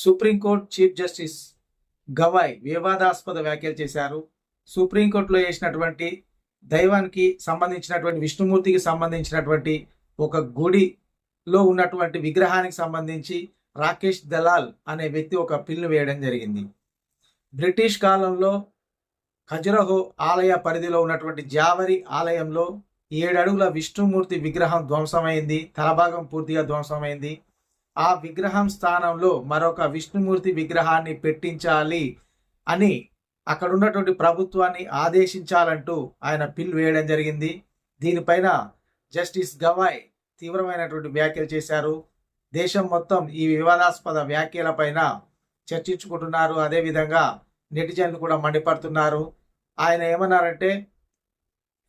Supreme court chief justice Gavai వివాదాస్పద వ్యాఖ్యలు చేశారు. సుప్రీంకోర్టులో వేసినటువంటి దైవానికి సంబంధించినటువంటి విష్ణుమూర్తికి సంబంధించినటువంటి ఒక గుడిలో ఉన్నటువంటి విగ్రహానికి సంబంధించి రాకేష్ దలాల్ అనే వ్యక్తి ఒక పిల్లు వేయడం జరిగింది. బ్రిటిష్ కాలంలో ఖజురహో ఆలయ పరిధిలో ఉన్నటువంటి జావరి ఆలయంలో 7 అడుగుల విష్ణుమూర్తి విగ్రహం ధ్వంసమైంది. తలభాగం పూర్తిగా ధ్వంసమైంది. ఆ విగ్రహం స్థానంలో మరొక విష్ణుమూర్తి విగ్రహాన్ని పెట్టించాలి అని అక్కడ ఉన్నటువంటి ప్రభుత్వాన్ని ఆదేశించాలంటూ ఆయన పిల్ వేయడం జరిగింది. దీనిపైన జస్టిస్ గవాయ్ తీవ్రమైనటువంటి వ్యాఖ్యలు చేశారు. దేశం మొత్తం ఈ వివాదాస్పద వ్యాఖ్యలపైన చర్చించుకుంటున్నారు. అదేవిధంగా నెటిజన్లు కూడా మండిపడుతున్నారు. ఆయన ఏమన్నారంటే,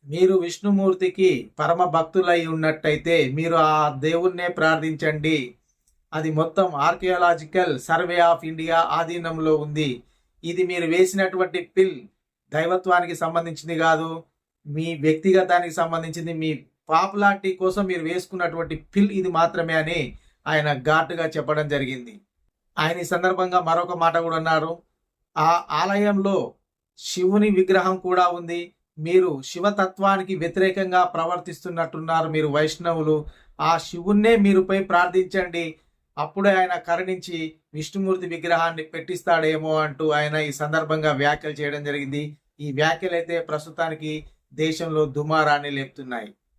మీరు విష్ణుమూర్తికి పరమ భక్తులై ఉన్నట్టయితే మీరు ఆ దేవుణ్ణే ప్రార్థించండి. అది మొత్తం ఆర్కియాలజికల్ సర్వే ఆఫ్ ఇండియా ఆధీనంలో ఉంది. ఇది మీరు వేసినటువంటి పిల్ దైవత్వానికి సంబంధించింది కాదు, మీ వ్యక్తిగతానికి సంబంధించింది, మీ పాపులారిటీ కోసం మీరు వేసుకున్నటువంటి పిల్ ఇది మాత్రమే అని ఆయన ఘాటుగా చెప్పడం జరిగింది. ఆయన ఈ సందర్భంగా మరొక మాట కూడా అన్నారు. ఆ ఆలయంలో శివుని విగ్రహం కూడా ఉంది. మీరు శివతత్వానికి వ్యతిరేకంగా ప్రవర్తిస్తున్నట్టున్నారు. మీరు వైష్ణవులు, ఆ శివున్నే మీరుపై ప్రార్థించండి, అప్పుడే ఆయన కరుణించి విష్ణుమూర్తి విగ్రహాన్ని పెట్టిస్తాడేమో అంటూ ఆయన ఈ సందర్భంగా వ్యాఖ్యలు చేయడం జరిగింది. ఈ వ్యాఖ్యలు అయితే ప్రస్తుతానికి దేశంలో దుమారాన్ని లేపుతున్నాయి.